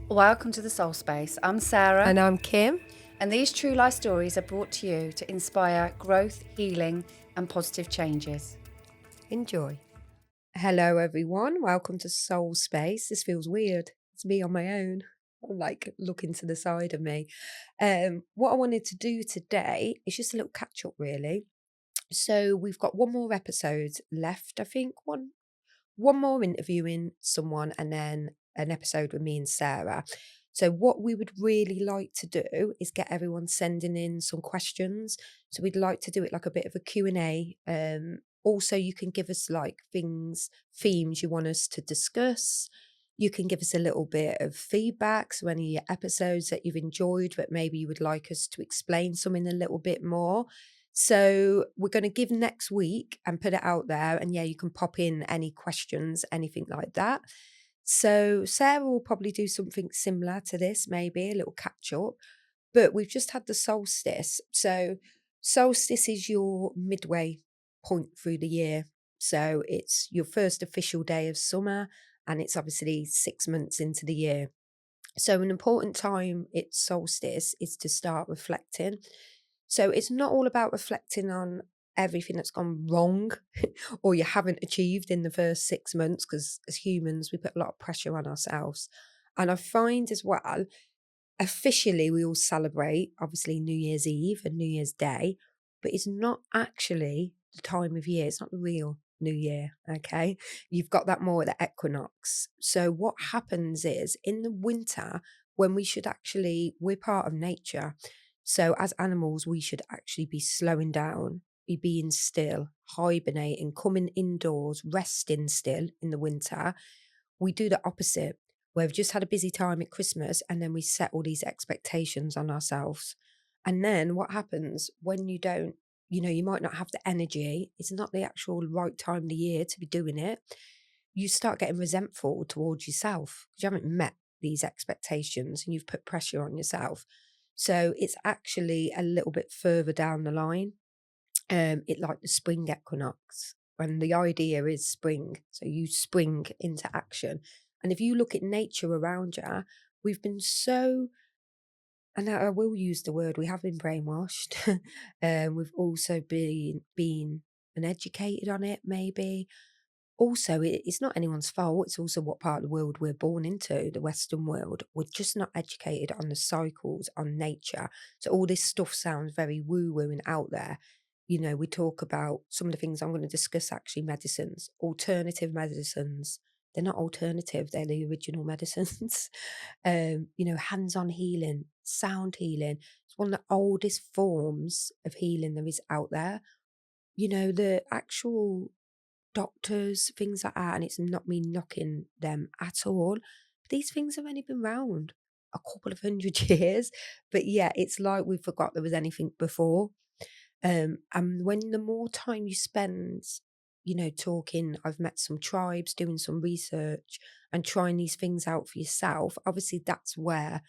Welcome to the Soul Space. I'm Sarah, And I'm Kim. and these true life stories are brought to you to inspire growth, healing, and positive changes. Enjoy. Hello, everyone. Welcome to Soul Space. This feels weird. It's me on my own. I'm like looking to the side of me. What I wanted to do today is just a little catch up, really. So we've got one more episode left. I think one more interviewing someone, and then an episode with me and Sarah. So what we would really like to do is get everyone sending in some questions. So we'd like to do it like a bit of a Q&A. Also, you can give us like themes you want us to discuss. You can give us a little bit of feedback. So any episodes that you've enjoyed, but maybe you would like us to explain something a little bit more. So we're going to give next week and put it out there. And yeah, you can pop in any questions, anything like that. So Sarah will probably do something similar to this, maybe a little catch up. But we've just had the solstice. So solstice is your midway point through the year. So it's your first official day of summer, and it's obviously 6 months into the year. So an important time at solstice is to start reflecting. So it's not all about reflecting on everything that's gone wrong or you haven't achieved in the first 6 months, because as humans, we put a lot of pressure on ourselves. And I find as well, officially, we all celebrate, obviously, New Year's Eve and New Year's Day, but it's not actually the time of year. It's not the real New Year, okay? You've got that more at the equinox. So what happens is in the winter, when we're part of nature. So as animals, we should actually be slowing down, be being still, hibernating, coming indoors, resting still in the winter. We do the opposite, where we've just had a busy time at Christmas and then we set all these expectations on ourselves. And then what happens when you don't, you might not have the energy, it's not the actual right time of the year to be doing it. You start getting resentful towards yourself because you haven't met these expectations and you've put pressure on yourself. So it's actually a little bit further down the line. It like the spring equinox, and the idea is spring. So you spring into action. And if you look at nature around you, we've been so, and I will use the word, we have been brainwashed. We've also been uneducated on it, maybe. Also, it's not anyone's fault. It's also what part of the world we're born into, the Western world. We're just not educated on the cycles, on nature. So all this stuff sounds very woo-woo and out there. We talk about some of the things I'm going to discuss, actually, medicines, alternative medicines. They're not alternative, they're the original medicines. Hands-on healing, sound healing. It's one of the oldest forms of healing there is out there. The actual doctors, things like that, and it's not me knocking them at all. These things have only been around a couple of 100 years, but yeah, it's like we forgot there was anything before. And when the more time you spend, talking, I've met some tribes, doing some research and trying these things out for yourself. Obviously, that's where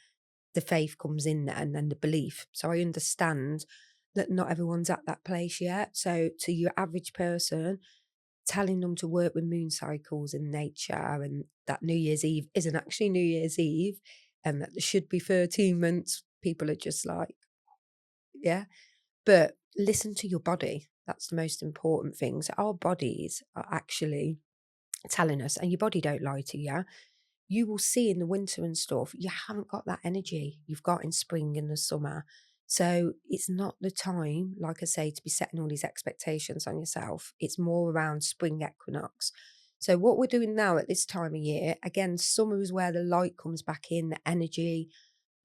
the faith comes in there, and then the belief. So I understand that not everyone's at that place yet. So to your average person, telling them to work with moon cycles in nature, and that New Year's Eve isn't actually New Year's Eve, and that there should be 13 months, people are just like, yeah. But listen to your body. That's the most important thing. So our bodies are actually telling us, and your body don't lie to you. You will see in the winter and stuff, you haven't got that energy you've got in spring and the summer. So it's not the time, like I say, to be setting all these expectations on yourself. It's more around spring equinox. So what we're doing now at this time of year, again, summer is where the light comes back in, the energy,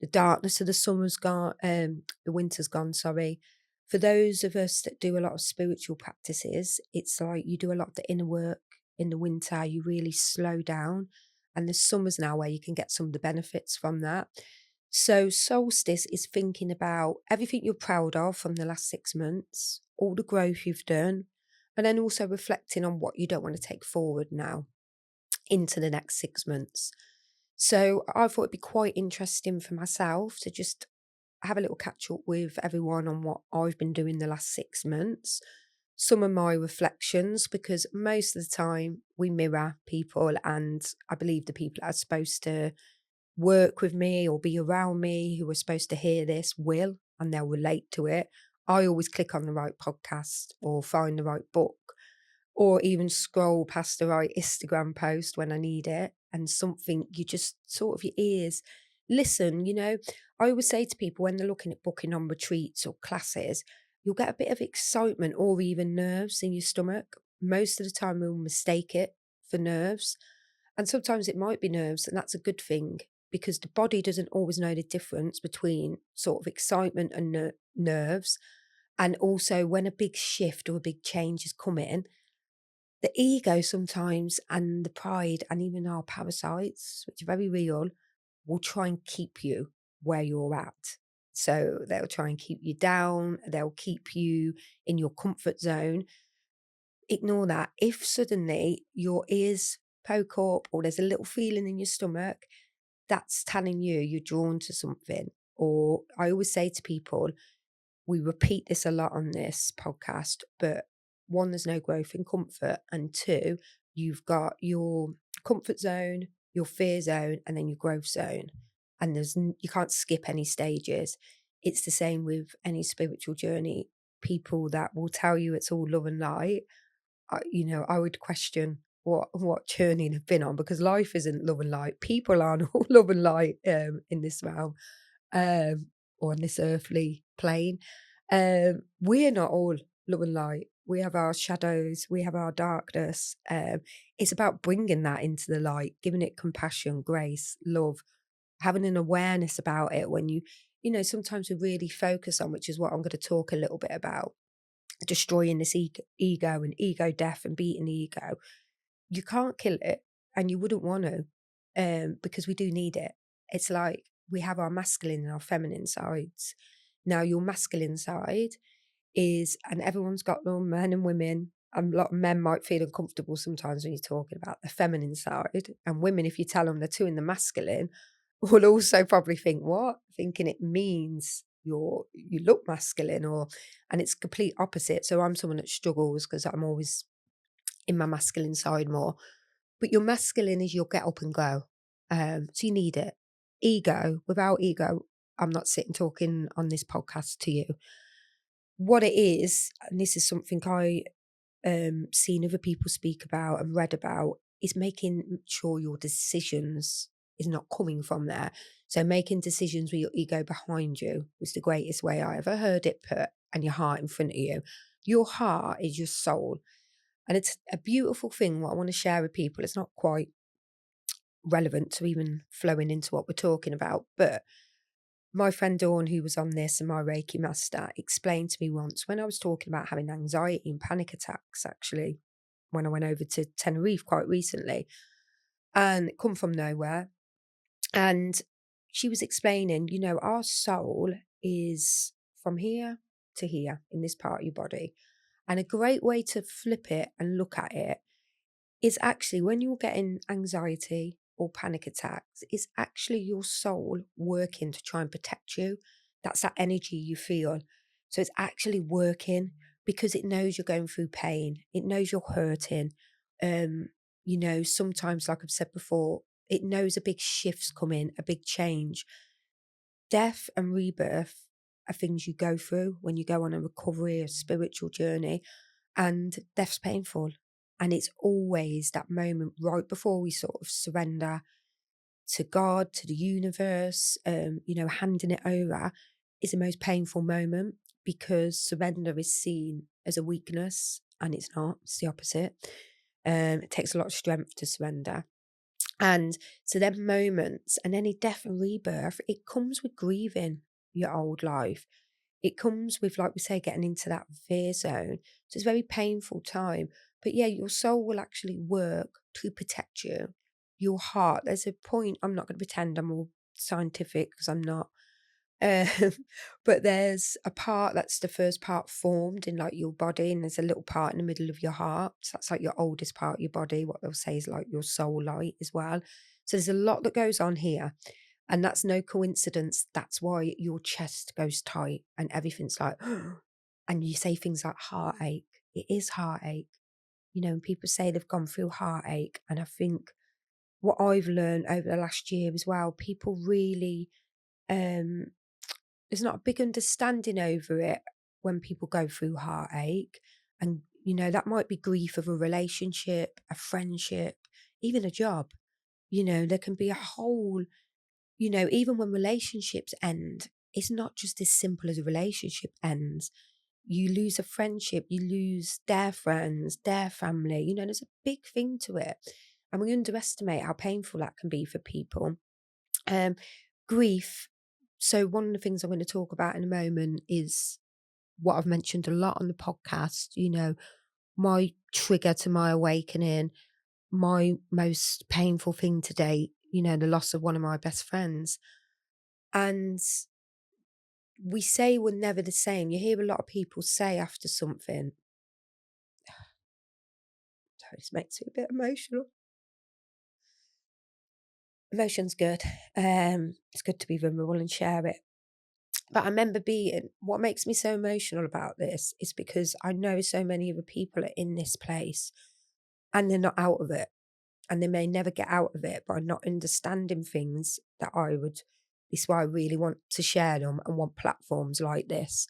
the darkness of the summer's gone, the winter's gone, sorry. For those of us that do a lot of spiritual practices, it's like you do a lot of the inner work in the winter, you really slow down. And the summer's now where you can get some of the benefits from that. So solstice is thinking about everything you're proud of from the last 6 months, all the growth you've done, and then also reflecting on what you don't want to take forward now into the next 6 months. So I thought it'd be quite interesting for myself to just have a little catch up with everyone on what I've been doing the last 6 months, some of my reflections, because most of the time we mirror people, and I believe the people that are supposed to work with me or be around me who are supposed to hear this will, and they'll relate to it. I always click on the right podcast or find the right book or even scroll past the right Instagram post when I need it, and something you just sort of your ears listen. I always say to people when they're looking at booking on retreats or classes, you'll get a bit of excitement or even nerves in your stomach. Most of the time, we'll mistake it for nerves. And sometimes it might be nerves, and that's a good thing because the body doesn't always know the difference between sort of excitement and nerves. And also, when a big shift or a big change is coming, the ego sometimes and the pride and even our parasites, which are very real, will try and keep you where you're at. So they'll try and keep you down, they'll keep you in your comfort zone. Ignore that. If suddenly your ears poke up or there's a little feeling in your stomach, that's telling you you're drawn to something. Or I always say to people, we repeat this a lot on this podcast, but one, there's no growth in comfort. And two, you've got your comfort zone, your fear zone, and then your growth zone. And you can't skip any stages. It's the same with any spiritual journey. People that will tell you it's all love and light, I would question what journey they've been on, because life isn't love and light. People aren't all love and light in this realm, or on this earthly plane. We're not all love and light. We have our shadows, we have our darkness. It's about bringing that into the light, giving it compassion, grace, love, having an awareness about it. When sometimes we really focus on, which is what I'm going to talk a little bit about, destroying this ego and ego death and beating the ego. You can't kill it, and you wouldn't want to, because we do need it. It's like we have our masculine and our feminine sides. Now, your masculine side is, and everyone's got them, men and women. And a lot of men might feel uncomfortable sometimes when you're talking about the feminine side. And women, if you tell them they're two in the masculine, will also probably think, what? Thinking it means you look masculine, and it's complete opposite. So I'm someone that struggles because I'm always in my masculine side more. But your masculine is your get up and go. So you need it. Ego, without ego, I'm not sitting talking on this podcast to you. What it is, and this is something I seen other people speak about and read about, is making sure your decisions is not coming from there. So making decisions with your ego behind you was the greatest way I ever heard it put, and your heart in front of you. Your heart is your soul. And it's a beautiful thing. What I want to share with people, it's not quite relevant to even flowing into what we're talking about, but my friend Dawn, who was on this, and my Reiki master, explained to me once when I was talking about having anxiety and panic attacks, actually, when I went over to Tenerife quite recently, and it come from nowhere. And she was explaining, our soul is from here to here in this part of your body. And a great way to flip it and look at it is actually when you're getting anxiety or panic attacks, it's actually your soul working to try and protect you. That's that energy you feel. So it's actually working because it knows you're going through pain. It knows you're hurting. Sometimes, like I've said before, it knows a big shift's coming, a big change. Death and rebirth are things you go through when you go on a recovery, a spiritual journey, and death's painful. And it's always that moment right before we sort of surrender to God, to the universe, handing it over is the most painful moment, because surrender is seen as a weakness, and it's not, it's the opposite. It takes a lot of strength to surrender. And so them moments and any death and rebirth, it comes with grieving your old life. It comes with, like we say, getting into that fear zone. So it's a very painful time. But yeah, your soul will actually work to protect you. Your heart, there's a point, I'm not going to pretend I'm all scientific because I'm not. Um, but there's a part that's the first part formed in like your body, and there's a little part in the middle of your heart. So that's like your oldest part of your body. What they'll say is like your soul light as well. So there's a lot that goes on here. And that's no coincidence. That's why your chest goes tight and everything's like, and you say things like heartache. It is heartache. And people say they've gone through heartache. And I think what I've learned over the last year as well, people really, um, there's not a big understanding over it when people go through heartache. And, that might be grief of a relationship, a friendship, even a job. There can be a whole, even when relationships end, it's not just as simple as a relationship ends. You lose a friendship, you lose their friends, their family. There's a big thing to it. And we underestimate how painful that can be for people. Um, Grief. So, one of the things I'm going to talk about in a moment is what I've mentioned a lot on the podcast, my trigger to my awakening, my most painful thing to date, the loss of one of my best friends. And we say we're never the same. You hear a lot of people say after something, this makes me a bit emotional. Emotion's good. It's good to be vulnerable and share it. But I remember what makes me so emotional about this is because I know so many other people are in this place and they're not out of it. And they may never get out of it, but are not understanding things that this is why I really want to share them and want platforms like this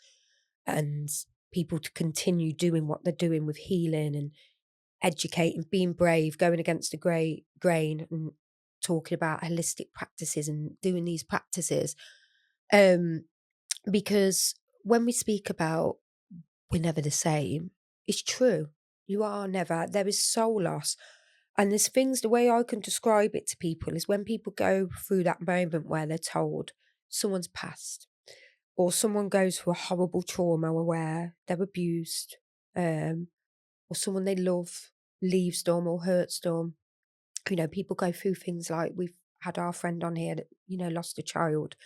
and people to continue doing what they're doing with healing and educating, being brave, going against the grain and talking about holistic practices and doing these practices. Because when we speak about we're never the same, it's true. You are never. There is soul loss. And there's things, the way I can describe it to people is when people go through that moment where they're told someone's passed or someone goes through a horrible trauma where they're abused, or someone they love leaves them or hurts them. People go through things like we've had our friend on here that, lost a child.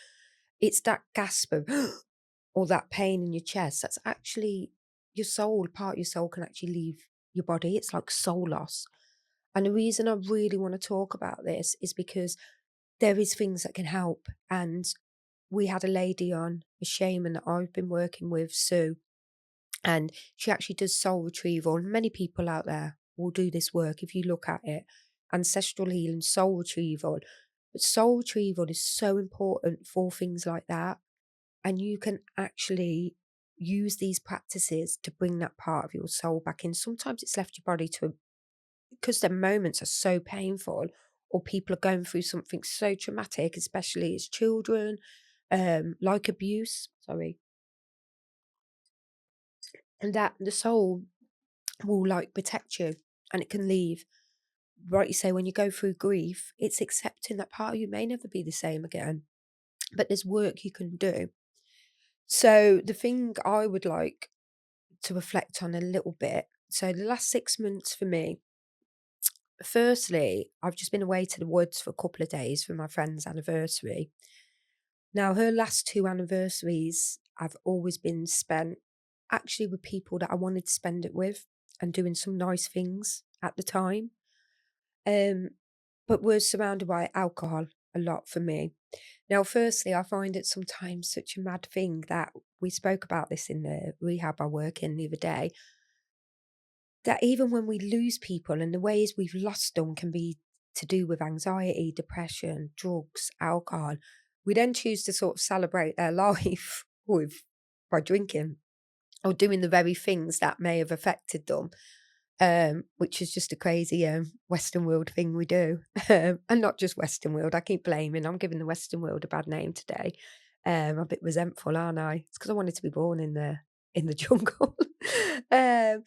It's that gasp of, or that pain in your chest. That's actually your soul, part of your soul can actually leave your body. It's like soul loss. And the reason I really want to talk about this is because there is things that can help. And we had a lady on, a shaman that I've been working with, Sue, and she actually does soul retrieval. And many people out there will do this work if you look at it. Ancestral healing, soul retrieval. But soul retrieval is so important for things like that. And you can actually use these practices to bring that part of your soul back in. Sometimes it's left your body because the moments are so painful or people are going through something so traumatic, especially as children, like abuse, and that the soul will like protect you and it can leave. Right, you say when you go through grief, it's accepting that part of you may never be the same again, but there's work you can do. So the thing I would like to reflect on a little bit, so the last 6 months for me, firstly, I've just been away to the woods for a couple of days for my friend's anniversary. Now, her last 2 anniversaries have always been spent actually with people that I wanted to spend it with and doing some nice things at the time. But we're surrounded by alcohol a lot for me. Now, firstly, I find it sometimes such a mad thing that we spoke about this in the rehab I work in the other day, that even when we lose people and the ways we've lost them can be to do with anxiety, depression, drugs, alcohol, we then choose to sort of celebrate their life by drinking or doing the very things that may have affected them, which is just a crazy Western world thing we do. And not just Western world, I keep blaming, I'm giving the Western world a bad name today. I'm a bit resentful, aren't I? It's because I wanted to be born in the jungle. And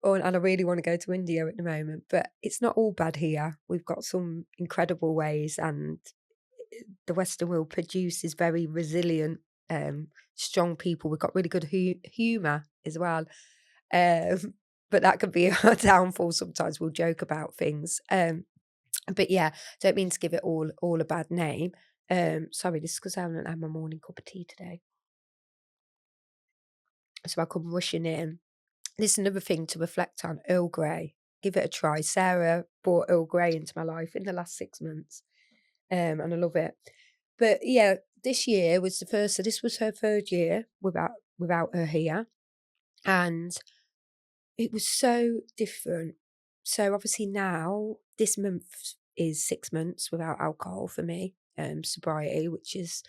I really want to go to India at the moment, but it's not all bad here. We've got some incredible ways, and the Western world produces very resilient, strong people. We've got really good humour as well. But that could be a downfall. Sometimes we'll joke about things. But yeah, don't mean to give it all a bad name. Sorry, this is because I haven't had my morning cup of tea today. So I come rushing in. This is another thing to reflect on, Earl Grey. Give it a try. Sarah brought Earl Grey into my life in the last 6 months. And I love it. But yeah, this year was the first, so this was her third year without her here. And it was so different. So obviously now, this month is 6 months without alcohol for me, sobriety, which is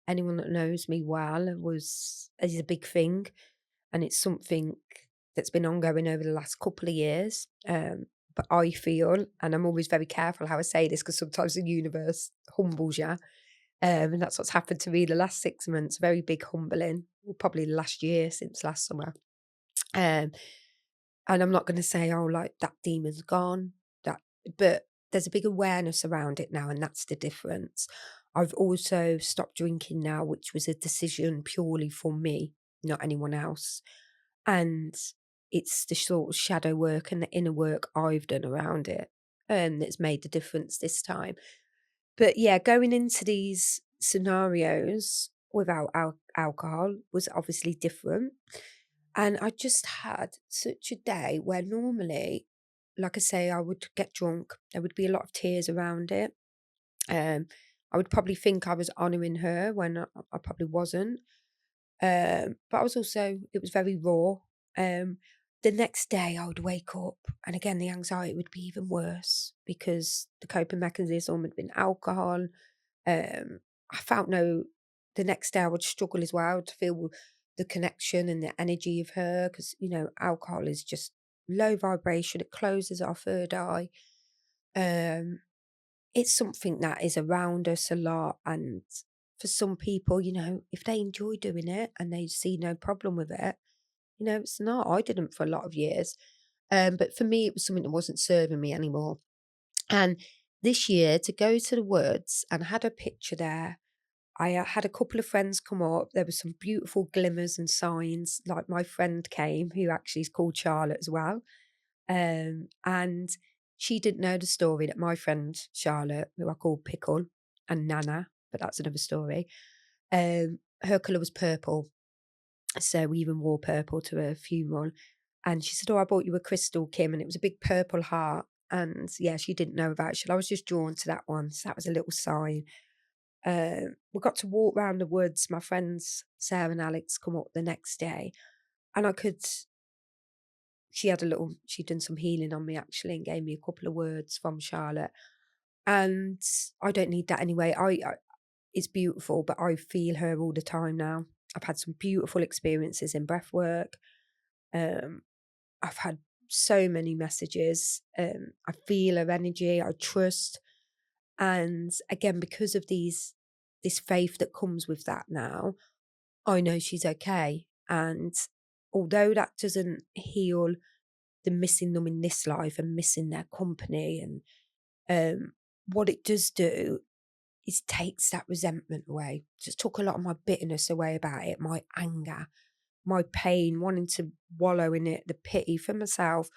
anyone that knows me well is a big thing, and it's something that's been ongoing over the last couple of years. But I feel, and I'm always very careful how I say this because sometimes the universe humbles you, and that's what's happened to me the last 6 months. Very big humbling, well, probably the last year since last summer. Um, and I'm not going to say, oh, like that demon's gone, that, but there's a big awareness around it now, and that's the difference. I've also stopped drinking now, which was a decision purely for me, not anyone else. And it's the sort of shadow work and the inner work I've done around it, that's made the difference this time. But yeah, going into these scenarios without alcohol was obviously different. And I just had such a day where normally, like I say, I would get drunk. There would be a lot of tears around it. Um, I would probably think I was honouring her when I probably wasn't. But I was also, it was very raw. Um, the next day I would wake up and again, the anxiety would be even worse because the coping mechanism had been alcohol. I felt the next day I would struggle as well to feel the connection and the energy of her because, alcohol is just low vibration. It closes off third eye. Um, it's something that is around us a lot. And for some people, if they enjoy doing it and they see no problem with it, it's not. I didn't for a lot of years. But for me, it was something that wasn't serving me anymore. And this year, to go to the woods, and I had a picture there. I had a couple of friends come up. There were some beautiful glimmers and signs. Like my friend came, who actually is called Charlotte as well. And she didn't know the story that my friend Charlotte, who I call Pickle and Nana, but that's another story. Her colour was purple. So we even wore purple to her funeral. And she said, "Oh, I bought you a crystal, Kim." And it was a big purple heart. And yeah, she didn't know about it. She said, "I was just drawn to that one." So that was a little sign. We got to walk round the woods. My friends, Sarah and Alex, come up the next day. And she'd done some healing on me actually and gave me a couple of words from Charlotte. And I don't need that anyway. It's beautiful, but I feel her all the time now. I've had some beautiful experiences in breath work. Um, I've had so many messages. I feel her energy. I trust. And again, because of this faith that comes with that now, I know she's okay. And although that doesn't heal the missing them in this life and missing their company, and what it does do is takes that resentment away. Just took a lot of my bitterness away about it, my anger, my pain, wanting to wallow in it, the pity for myself.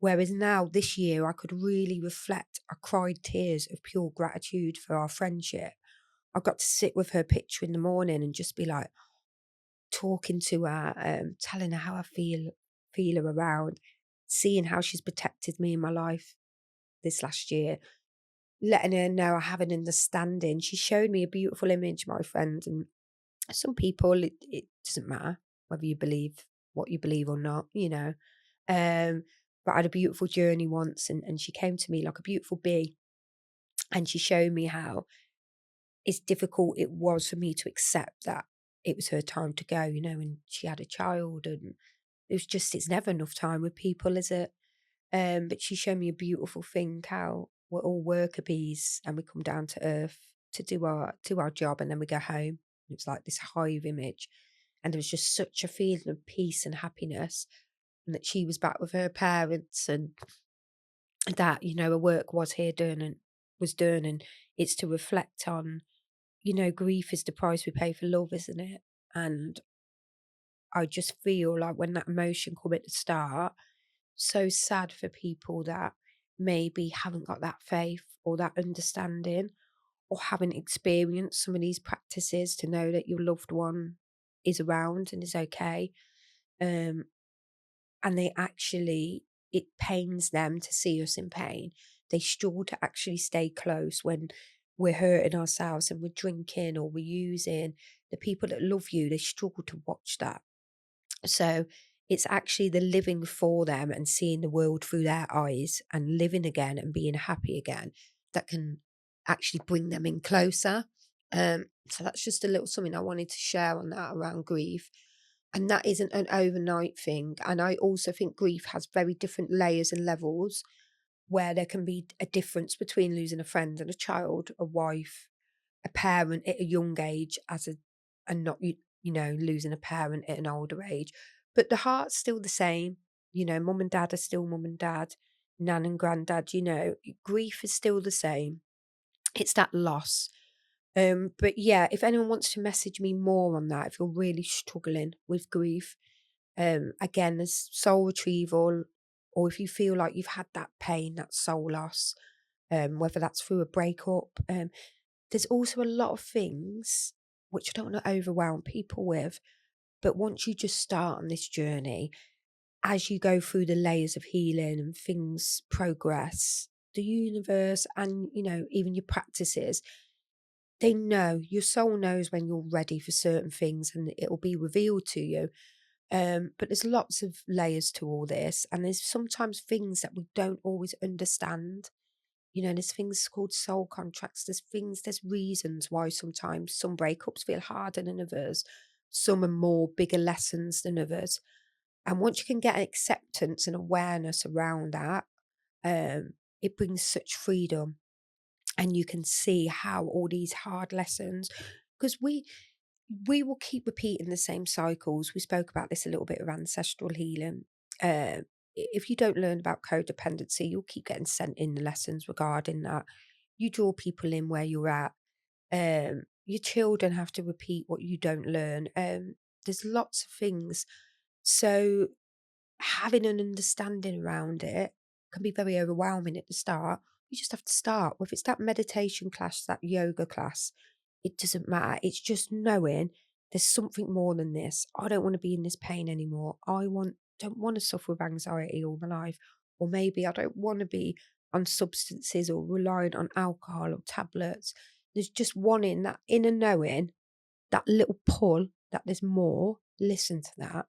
Whereas now, this year, I could really reflect. I cried tears of pure gratitude for our friendship. I got to sit with her picture in the morning and just be like talking to her, telling her how I feel her around, seeing how she's protected me in my life this last year, letting her know I have an understanding. She showed me a beautiful image, my friend, and some people, it doesn't matter whether you believe what you believe or not, but I had a beautiful journey once, and she came to me like a beautiful bee, and she showed me how it's difficult it was for me to accept that it was her time to go, and she had a child, and it's never enough time with people, is it? But she showed me a beautiful thing, how we're all worker bees and we come down to earth to do our job, and then we go home. It's like this hive image. And there was just such a feeling of peace and happiness, and that she was back with her parents, and that, her work was here done and was done. And it's to reflect on, grief is the price we pay for love, isn't it? And I just feel like when that emotion come at the start, so sad for people that maybe haven't got that faith or that understanding, or haven't experienced some of these practices to know that your loved one is around and is okay. Um, and it pains them to see us in pain. They struggle to actually stay close when we're hurting ourselves and we're drinking or we're using. The people that love you, they struggle to watch that. So it's actually the living for them and seeing the world through their eyes and living again and being happy again. that can actually bring them in closer. So that's just a little something I wanted to share on that around grief. And that isn't an overnight thing. And I also think grief has very different layers and levels, where there can be a difference between losing a friend and a child, a wife, a parent at a young age, and not losing a parent at an older age. But the heart's still the same. Mum and dad are still mum and dad, nan and granddad. Grief is still the same. It's that loss. But yeah, if anyone wants to message me more on that, if you're really struggling with grief, again, there's soul retrieval, or if you feel like you've had that pain, that soul loss, whether that's through a breakup. There's also a lot of things which I don't want to overwhelm people with, but once you just start on this journey, as you go through the layers of healing and things progress, the universe and, even your practices, your soul knows when you're ready for certain things and it'll be revealed to you. But there's lots of layers to all this, and there's sometimes things that we don't always understand. There's things called soul contracts. There's reasons why sometimes some breakups feel harder than others. Some are more bigger lessons than others. And once you can get acceptance and awareness around that, it brings such freedom. And you can see how all these hard lessons, because we will keep repeating the same cycles. We spoke about this a little bit around ancestral healing. If you don't learn about codependency, you'll keep getting sent in the lessons regarding that. You draw people in where you're at. Your children have to repeat what you don't learn. There's lots of things. So having an understanding around it can be very overwhelming at the start. You just have to start. If it's that meditation class, that yoga class, it doesn't matter. It's just knowing there's something more than this. I don't want to be in this pain anymore. Don't want to suffer with anxiety all my life. Or maybe I don't want to be on substances or relying on alcohol or tablets. There's just wanting that inner knowing, that little pull that there's more. Listen to that.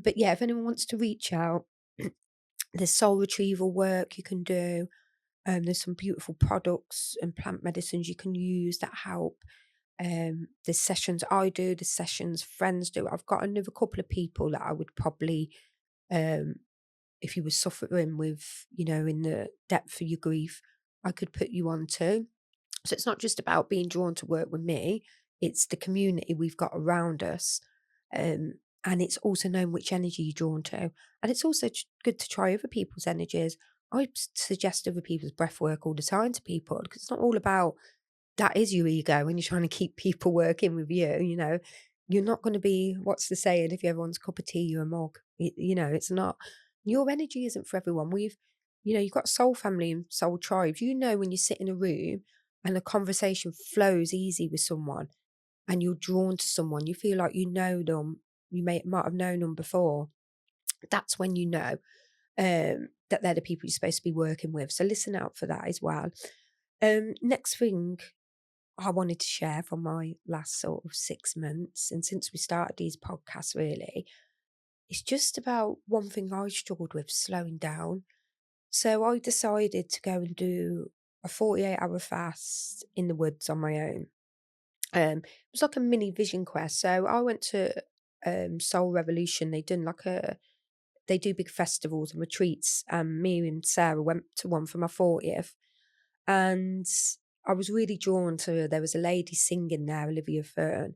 But yeah, if anyone wants to reach out, there's soul retrieval work you can do. There's some beautiful products and plant medicines you can use that help. There's sessions I do, there's sessions friends do. I've got another couple of people that I would probably, um, if you were suffering with, in the depth of your grief, I could put you on to. So it's not just about being drawn to work with me, it's the community we've got around us. Um, and it's also knowing which energy you're drawn to. And it's also good to try other people's energies. I suggest other people's breath work all the time to people, because it's not all about that is your ego when you're trying to keep people working with you. You're not going to be, what's the saying, if everyone's cup of tea, you're a mug. It's not, your energy isn't for everyone. You've got soul family and soul tribes. When you sit in a room and a conversation flows easy with someone and you're drawn to someone, you feel like you know them, might have known them before. That's when that they're the people you're supposed to be working with. So listen out for that as well. Next thing I wanted to share from my last sort of 6 months, and since we started these podcasts, really, it's just about one thing I struggled with: slowing down. So I decided to go and do a 48-hour fast in the woods on my own. It was like a mini vision quest. So I went to Soul Revolution. They do big festivals and retreats. Me and Sarah went to one for my 40th, and I was really drawn to. There was a lady singing there, Olivia Fern,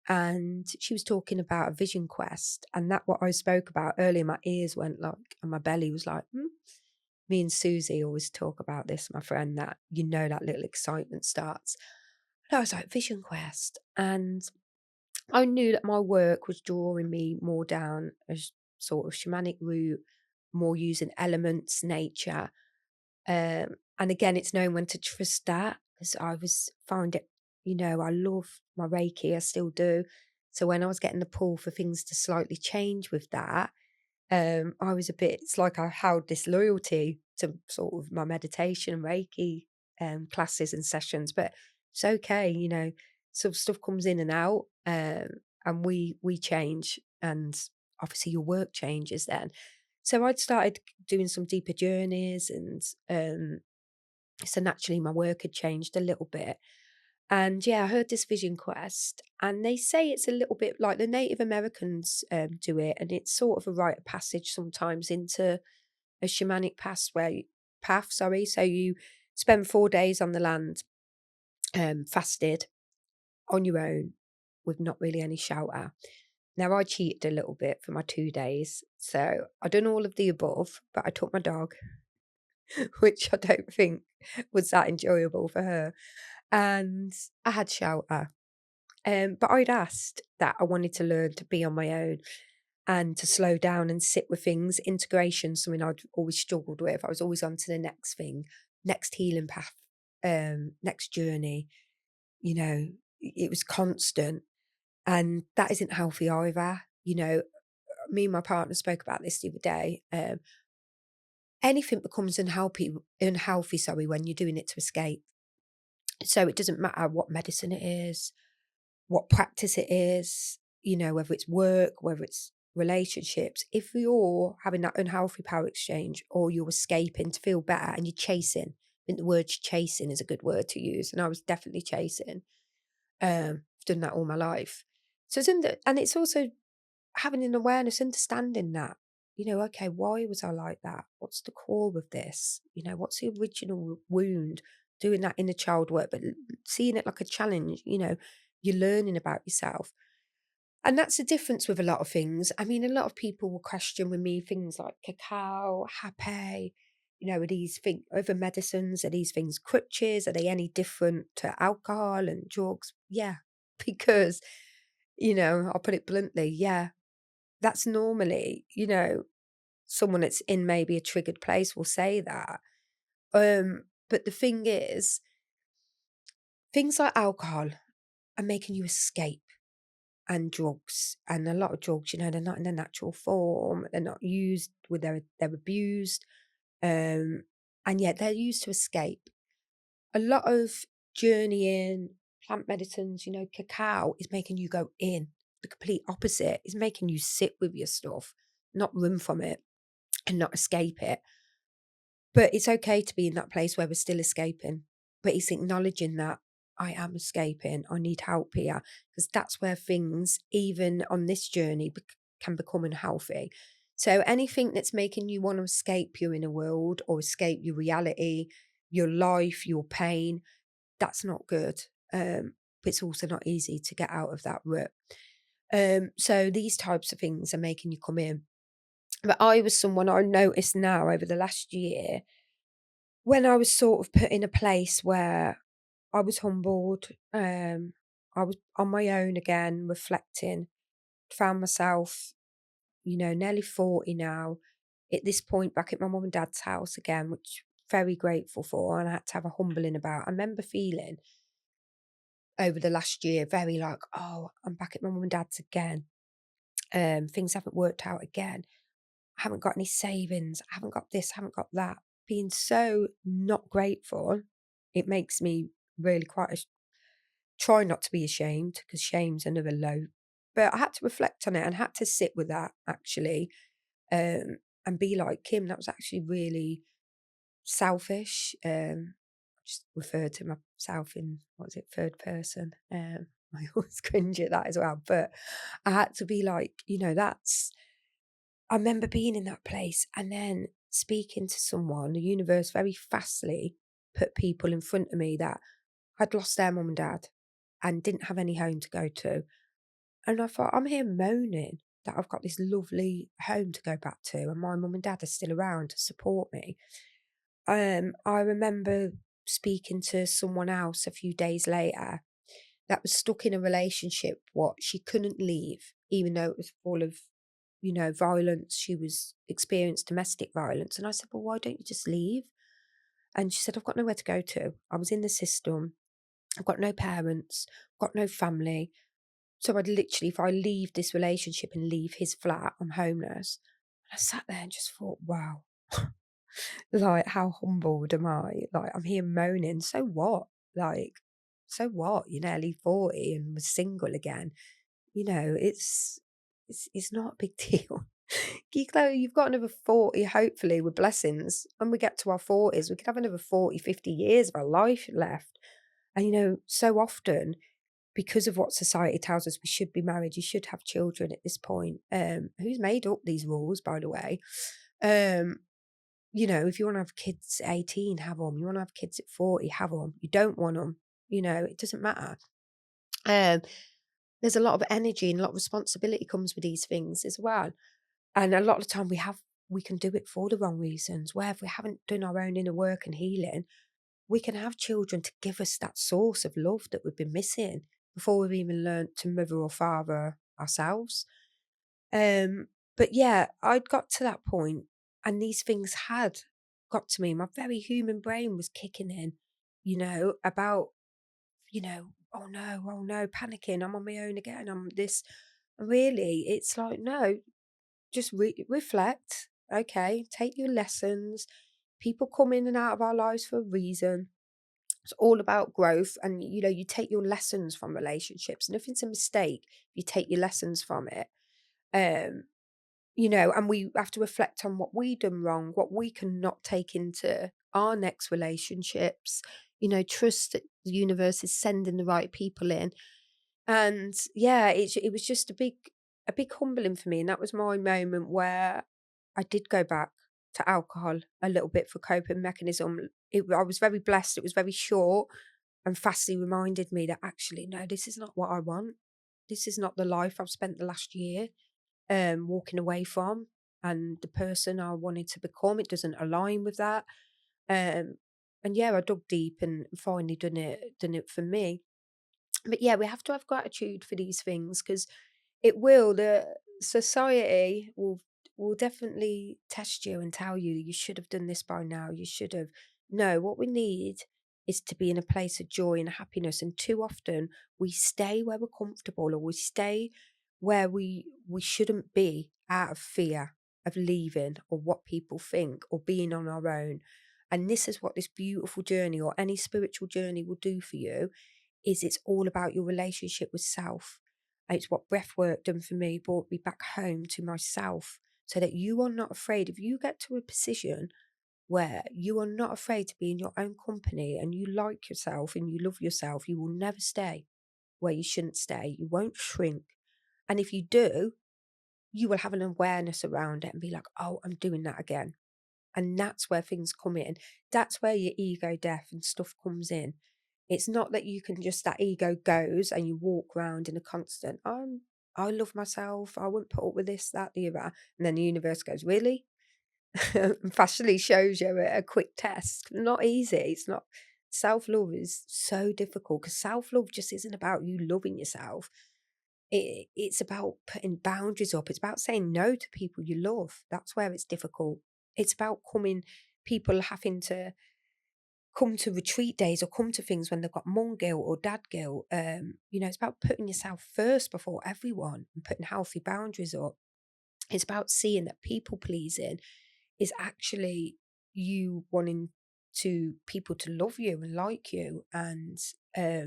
and she was talking about a vision quest. And that what I spoke about earlier, my ears went like, and my belly was like, hmm. Me and Susie always talk about this, my friend, that that little excitement starts. And I was like, vision quest. And I knew that my work was drawing me more down a sort of shamanic route, more using elements, nature. And again, it's knowing when to trust that, because found it, I love my Reiki, I still do. So when I was getting the pull for things to slightly change with that, I was it's like I held this loyalty to sort of my meditation and Reiki classes and sessions, but it's okay, some stuff comes in and out, and we change, and obviously your work changes then. So I'd started doing some deeper journeys and So naturally, my work had changed a little bit. And yeah, I heard this vision quest, and they say it's a little bit like the Native Americans do it, and it's sort of a rite of passage sometimes into a shamanic path. Sorry, so you spend 4 days on the land, fasted on your own, with not really any shelter. Now I cheated a little bit for my 2 days, so I done all of the above, but I took my dog, which I don't think was that enjoyable for her, and I had shelter. But I'd asked that I wanted to learn to be on my own and to slow down and sit with things. Integration, something I'd always struggled with. I was always on to the next thing, next healing path, next journey. It was constant. And that isn't healthy either. Me and my partner spoke about this the other day. Anything becomes unhealthy, sorry, when you're doing it to escape. So it doesn't matter what medicine it is, what practice it is, whether it's work, whether it's relationships. If you're having that unhealthy power exchange or you're escaping to feel better and you're chasing, I think the word chasing is a good word to use. And I was definitely chasing. I've done that all my life. So and it's also having an awareness, understanding that, okay, why was I like that? What's the core of this? What's the original wound? Doing that inner child work, but seeing it like a challenge, you're learning about yourself. And that's the difference with a lot of things. I mean, a lot of people will question with me things like cacao, hape, are these things, other medicines, are these things crutches? Are they any different to alcohol and drugs? Yeah, because, I'll put it bluntly, yeah, that's normally, someone that's in maybe a triggered place will say that. But the thing is, things like alcohol are making you escape, and drugs, and a lot of drugs, they're not in their natural form. They're not used with they're abused, um, and yet they're used to escape. A lot of journeying plant medicines, cacao is making you go in. The complete opposite is making you sit with your stuff, not run from it and not escape it. But it's okay to be in that place where we're still escaping. But it's acknowledging that I am escaping. I need help here. Because that's where things, even on this journey, can become unhealthy. So anything that's making you want to escape your inner world or escape your reality, your life, your pain, that's not good. But it's also not easy to get out of that rut. So these types of things are making you come in. But I was someone I noticed now over the last year, when I was sort of put in a place where I was humbled, I was on my own again, reflecting, found myself, nearly 40 now, at this point back at my mum and dad's house again, which very grateful for, and I had to have a humbling about. I remember feeling over the last year very like, oh, I'm back at my mum and dad's again. Things haven't worked out again. I haven't got any savings. I haven't got this, I haven't got that. Being so not grateful, it makes me really try not to be ashamed, because shame's another low. But I had to reflect on it and had to sit with that actually, and be like, Kim, that was actually really selfish. I just referred to myself in, what is it, third person. I always cringe at that as well. But I had to be like, I remember being in that place and then speaking to someone. The universe very fastly put people in front of me that had lost their mum and dad and didn't have any home to go to. And I thought, I'm here moaning that I've got this lovely home to go back to and my mum and dad are still around to support me. I remember speaking to someone else a few days later that was stuck in a relationship what she couldn't leave, even though it was full of, violence. She was experienced domestic violence. And I said, well, why don't you just leave? And she said, I've got nowhere to go to. I was in the system. I've got no parents, got no family. So I'd literally, if I leave this relationship and leave his flat, I'm homeless. And I sat there and just thought, wow, like, how humbled am I? Like, I'm here moaning. So what? Like, so what? You're nearly 40 and was single again. It's not a big deal. You've got another 40, hopefully, with blessings. When we get to our 40s, we could have another 40, 50 years of our life left. And, so often, because of what society tells us we should be married, you should have children at this point. Who's made up these rules, by the way? Um, if you want to have kids at 18, have them. You want to have kids at 40, have them. You don't want them, it doesn't matter. There's a lot of energy and a lot of responsibility comes with these things as well. And a lot of the time we can do it for the wrong reasons. Where if we haven't done our own inner work and healing, we can have children to give us that source of love that we've been missing before we've even learned to mother or father ourselves. But yeah, I'd got to that point and these things had got to me. My very human brain was kicking in, about, oh no, panicking. I'm on my own again. I'm this. Really, it's like, no, just reflect. Okay, take your lessons. People come in and out of our lives for a reason. It's all about growth. And, you take your lessons from relationships. Nothing's a mistake. You take your lessons from it. Um, and we have to reflect on what we done wrong, what we can not take into our next relationships, trust that the universe is sending the right people in. And yeah, it was just a big humbling for me. And that was my moment where I did go back to alcohol a little bit for coping mechanism. I was very blessed. It was very short and fastly reminded me that actually, no, this is not what I want. This is not the life I've spent the last year walking away from, and the person I wanted to become. It doesn't align with that. Um, and yeah, I dug deep and finally done it for me. But yeah, we have to have gratitude for these things because the society will definitely test you and tell you you should have done this by now. You should have. No, what we need is to be in a place of joy and happiness. And too often we stay where we're comfortable, or we stay where we shouldn't be out of fear of leaving or what people think or being on our own. And this is what this beautiful journey or any spiritual journey will do for you, is it's all about your relationship with self. It's what breath work done for me, brought me back home to myself, so that you are not afraid. If you get to a position where you are not afraid to be in your own company and you like yourself and you love yourself, you will never stay where you shouldn't stay. You won't shrink. And if you do, you will have an awareness around it and be like, oh, I'm doing that again. And that's where things come in. That's where your ego death and stuff comes in. It's not that you can just, that ego goes and you walk around in a constant, I love myself. I wouldn't put up with this, that, the other. And then the universe goes, really? And factually shows you a quick test. Not easy. It's not. Self-love is so difficult because self-love just isn't about you loving yourself. It's about putting boundaries up. It's about saying no to people you love. That's where it's difficult. It's about people having to come to retreat days or come to things when they've got mum guilt or dad guilt. It's about putting yourself first before everyone and putting healthy boundaries up. It's about seeing that people pleasing is actually you wanting people to love you and like you. And I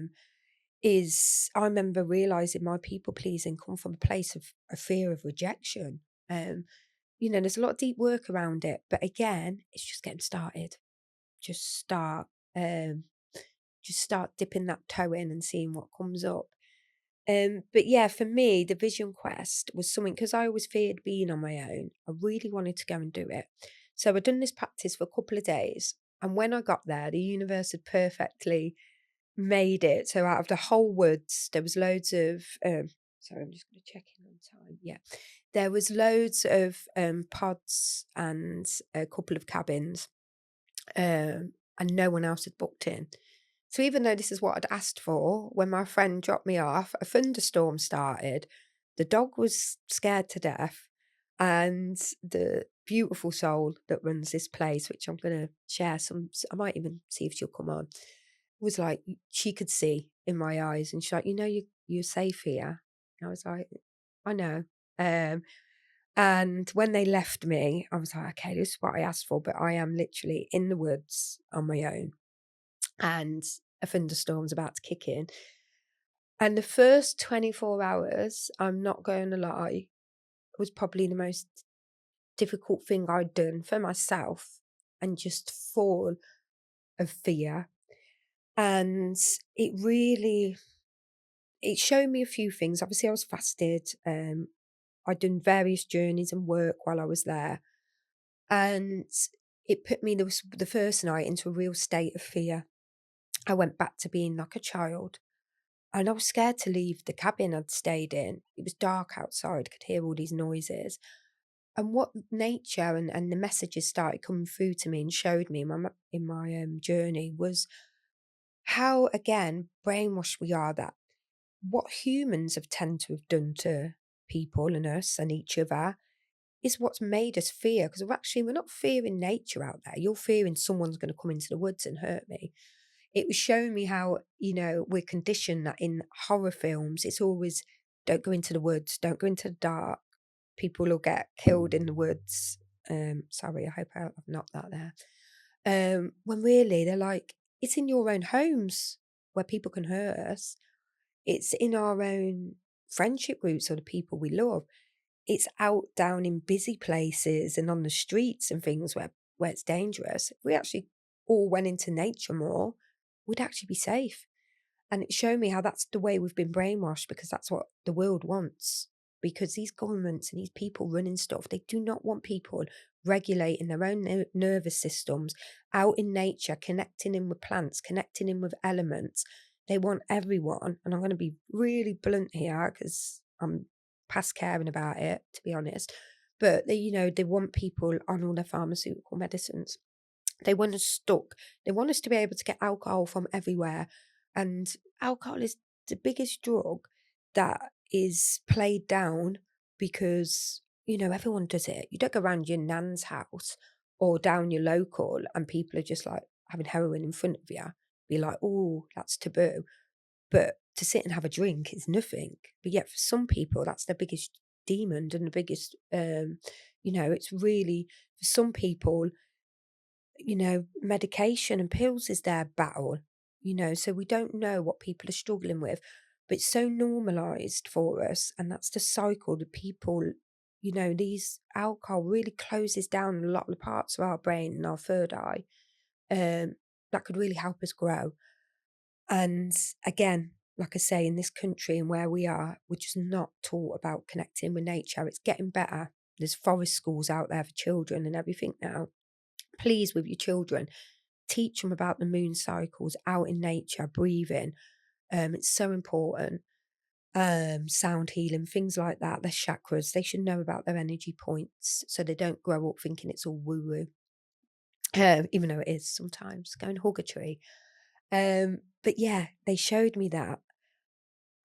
remember realizing my people pleasing come from a place of a fear of rejection. There's a lot of deep work around it, but again, it's just getting started. Just start, um, just start dipping that toe in and seeing what comes up. But yeah, for me, the vision quest was something, because I always feared being on my own. I really wanted to go and do it. So I'd done this practice for a couple of days. And when I got there, the universe had perfectly made it. So out of the whole woods, there was loads of, sorry, I'm just going to check in on time. Yeah. There was loads of pods and a couple of cabins, and no one else had booked in. So even though this is what I'd asked for, when my friend dropped me off, a thunderstorm started. The dog was scared to death. And the beautiful soul that runs this place, which I'm going to share I might even see if she'll come on, was like, she could see in my eyes. And she's like, you're safe here. And I was like, I know. And when they left me, I was like, okay, this is what I asked for, but I am literally in the woods on my own. And a thunderstorm's about to kick in. And the first 24 hours, I'm not going to lie, was probably the most difficult thing I'd done for myself and just full of fear. And it showed me a few things. Obviously, I was fasted. I'd done various journeys and work while I was there. And it put me the first night into a real state of fear. I went back to being like a child. And I was scared to leave the cabin I'd stayed in. It was dark outside, could hear all these noises. And what nature and the messages started coming through to me and showed me in my journey was how, again, brainwashed we are, that what humans have tend to have done to people and us and each other is what's made us fear. Because we're not fearing nature out there. You're fearing someone's going to come into the woods and hurt me. It was showing me how, we're conditioned that in horror films, it's always don't go into the woods, don't go into the dark. People will get killed in the woods. Sorry, I hope I've knocked that there. When really they're like, it's in your own homes where people can hurt us. It's in our own friendship groups or the people we love. It's out down in busy places and on the streets and things where it's dangerous. If we actually all went into nature more, we'd actually be safe. And it showed me how that's the way we've been brainwashed, because that's what the world wants. Because these governments and these people running stuff, they do not want people regulating their own nervous systems out in nature, connecting in with plants, connecting in with elements. They want everyone, and I'm going to be really blunt here because I'm past caring about it, to be honest. But they want people on all their pharmaceutical medicines. They want us stuck. They want us to be able to get alcohol from everywhere. And alcohol is the biggest drug that is played down because, everyone does it. You don't go around your nan's house or down your local and people are just like having heroin in front of you. Be like, oh, that's taboo. But to sit and have a drink is nothing. But yet for some people, that's their biggest demon and the biggest, it's really, for some people, medication and pills is their battle, so we don't know what people are struggling with, but it's so normalized for us. And that's the cycle. The people, these alcohol really closes down a lot of the parts of our brain and our third eye, that could really help us grow. And again, like I say, in this country and where we are, we're just not taught about connecting with nature. It's getting better. There's forest schools out there for children and everything now. Please, with your children, teach them about the moon cycles, out in nature, breathing. It's so important. Sound healing, things like that. Their chakras, they should know about their energy points so they don't grow up thinking it's all woo-woo. Even though it is sometimes. Go and hug a tree. But yeah, they showed me that.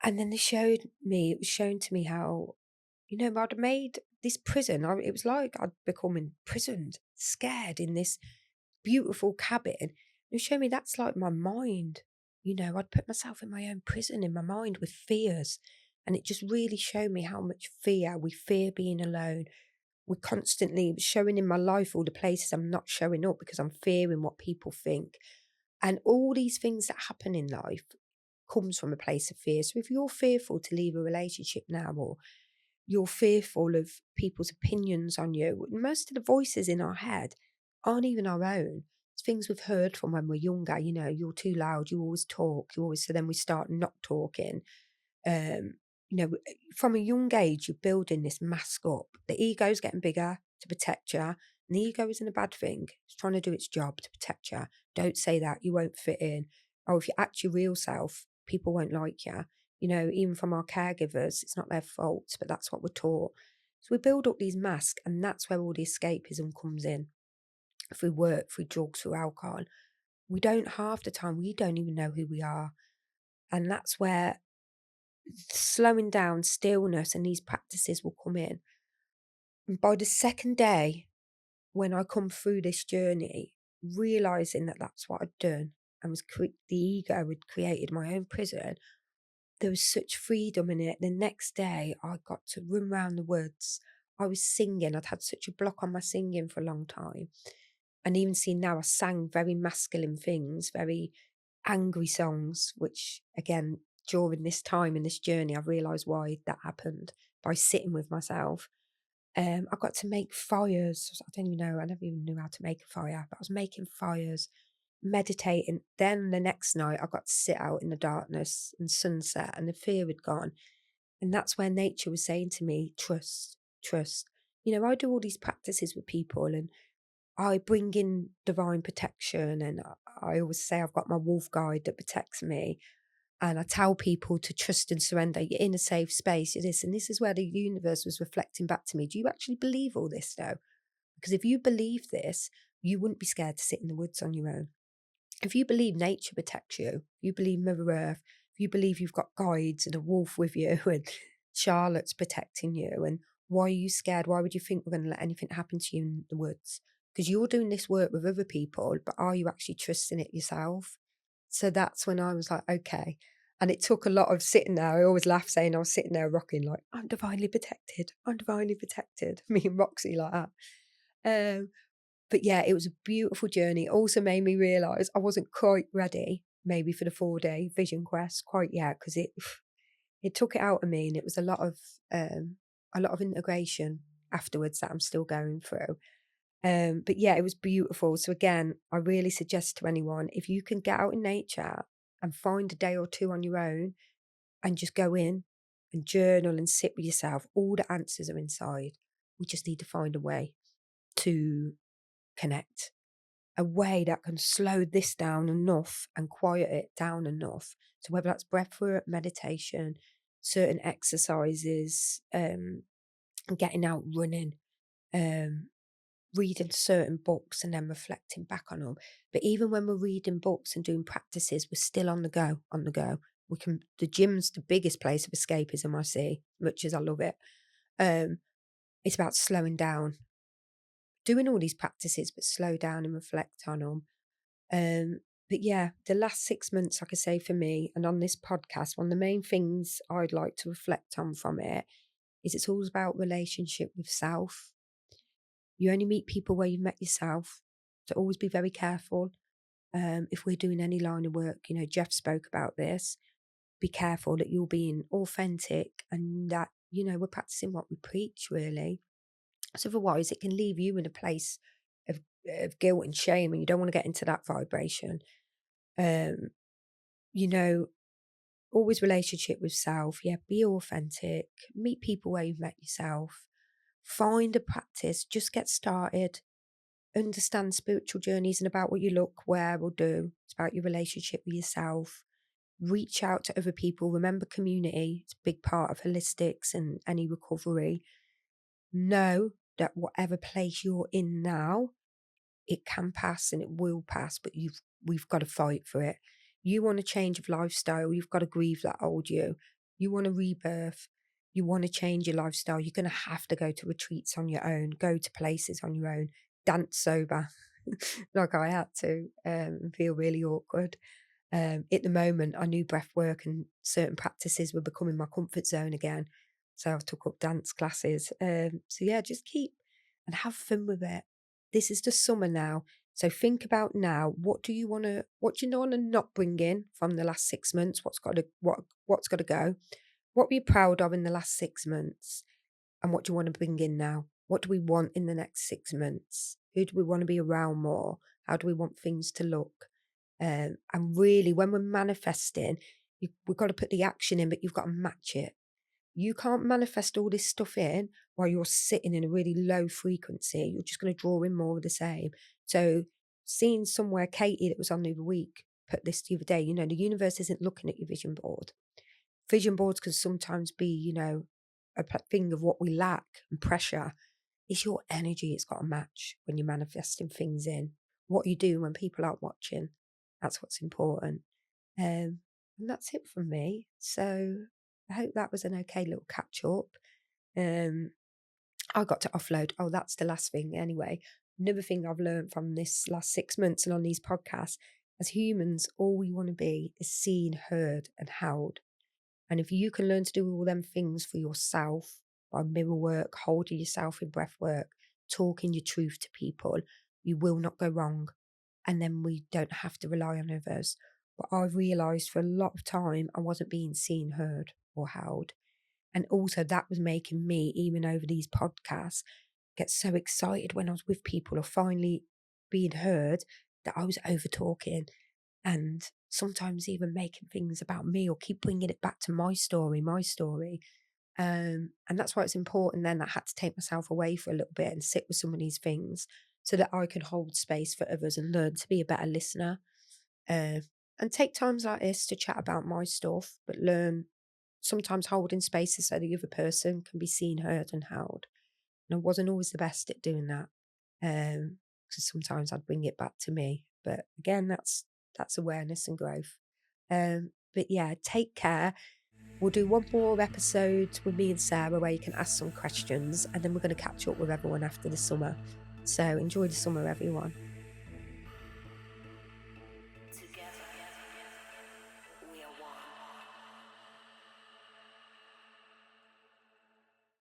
And then it was shown to me how, I'd made this prison. It was like I'd become imprisoned, scared in this beautiful cabin. It showed me that's like my mind. I'd put myself in my own prison in my mind with fears. And it just really showed me how much we fear being alone. We're constantly showing in my life all the places I'm not showing up because I'm fearing what people think. And all these things that happen in life comes from a place of fear. So if you're fearful to leave a relationship now, or you're fearful of people's opinions on you, most of the voices in our head aren't even our own. It's things we've heard from when we're younger. You're too loud, you always talk, so then we start not talking. Um, from a young age, you're building this mask up. The ego's getting bigger to protect you. And the ego isn't a bad thing. It's trying to do its job to protect you. Don't say that, you won't fit in. Or if you act your real self, people won't like you. Even from our caregivers, it's not their fault, but that's what we're taught. So we build up these masks, and that's where all the escapism comes in. Through work, through drugs, through alcohol. Half the time, we don't even know who we are. And that's where slowing down, stillness, and these practices will come in. And by the second day, when I come through this journey, realizing that that's what I'd done, and the ego had created my own prison, there was such freedom in it. The next day, I got to run around the woods. I was singing. I'd had such a block on my singing for a long time. And even seeing now, I sang very masculine things, very angry songs, which again, during this time in this journey, I've realised why that happened by sitting with myself. I got to make fires. I don't even know. I never even knew how to make a fire, but I was making fires, meditating. Then the next night, I got to sit out in the darkness and sunset, and the fear had gone. And that's where nature was saying to me, trust, trust. I do all these practices with people, and I bring in divine protection. And I always say I've got my wolf guide that protects me. And I tell people to trust and surrender. You're in a safe space. You're this. And this is where the universe was reflecting back to me. Do you actually believe all this, though? Because if you believe this, you wouldn't be scared to sit in the woods on your own. If you believe nature protects you, if you believe Mother Earth, if you believe you've got guides and a wolf with you and Charlotte's protecting you, and why are you scared? Why would you think we're going to let anything happen to you in the woods? Because you're doing this work with other people, but are you actually trusting it yourself? So that's when I was like, okay. And it took a lot of sitting there. I always laugh saying I was sitting there rocking like, I'm divinely protected. I'm divinely protected. Me and Roxy like that. But yeah, it was a beautiful journey. It also made me realise I wasn't quite ready, maybe for the 4-day vision quest quite yet, because it took it out of me, and it was a lot of integration afterwards that I'm still going through. But yeah, it was beautiful. So again, I really suggest to anyone, if you can get out in nature and find a day or two on your own and just go in and journal and sit with yourself, all the answers are inside. We just need to find a way to connect, a way that can slow this down enough and quiet it down enough. So whether that's breath work, meditation, certain exercises, getting out running, um, reading certain books and then reflecting back on them. But even when we're reading books and doing practices, we're still on the go, on the go. The gym's the biggest place of escapism I see, much as I love it. It's about slowing down, doing all these practices, but slow down and reflect on them. But yeah, the last 6 months, like I say, for me, and on this podcast, one of the main things I'd like to reflect on from it is it's all about relationship with self. You only meet people where you've met yourself. So always be very careful. If we're doing any line of work, Jeff spoke about this. Be careful that you're being authentic and that, we're practicing what we preach, really. So otherwise, it can leave you in a place of, of guilt and shame, and you don't want to get into that vibration. Um, you know, always relationship with self. Yeah, be authentic. Meet people where you've met yourself. Find a practice. Just get started. Understand spiritual journeys and about what you look, wear, or do. It's about your relationship with yourself. Reach out to other people. Remember, community. It's a big part of holistics and any recovery. Know that whatever place you're in now, it can pass and it will pass, but we've got to fight for it. You want a change of lifestyle, you've got to grieve that old you. You want a rebirth, you want to change your lifestyle, you're going to have to go to retreats on your own, go to places on your own, dance sober, like I had to, and feel really awkward. At the moment, I knew breath work and certain practices were becoming my comfort zone again. So I took up dance classes. So yeah, just keep and have fun with it. This is the summer now. So think about now, what do you want to not bring in from the last 6 months? What's got to go? What were you proud of in the last 6 months? And what do you want to bring in now? What do we want in the next 6 months? Who do we want to be around more? How do we want things to look? And really, when we're manifesting, we've got to put the action in, but you've got to match it. You can't manifest all this stuff in while you're sitting in a really low frequency. You're just going to draw in more of the same. So, seeing somewhere, Katie, that was on the other week, put this the other day, the universe isn't looking at your vision board. Vision boards can sometimes be, a thing of what we lack and pressure. It's your energy it's got to match when you're manifesting things in. What you do when people aren't watching. That's what's important. And that's it from me. So I hope that was an okay little catch up. I got to offload. Oh, that's the last thing anyway. Another thing I've learned from this last 6 months and on these podcasts, as humans, all we want to be is seen, heard, and held. And if you can learn to do all them things for yourself by mirror work, holding yourself in breath work, talking your truth to people, you will not go wrong. And then we don't have to rely on others. But I've realised for a lot of time I wasn't being seen, heard, or held. And also that was making me, even over these podcasts, get so excited when I was with people or finally being heard, that I was over talking and sometimes even making things about me or keep bringing it back to my story, my story. And that's why it's important then that I had to take myself away for a little bit and sit with some of these things so that I can hold space for others and learn to be a better listener. Uh, and take times like this to chat about my stuff, but learn sometimes holding spaces so the other person can be seen, heard, and held. And I wasn't always the best at doing that. Because sometimes I'd bring it back to me. But again, that's awareness and growth. But yeah, take care. We'll do one more episode with me and Sarah where you can ask some questions, and then we're going to catch up with everyone after the summer. So enjoy the summer, everyone.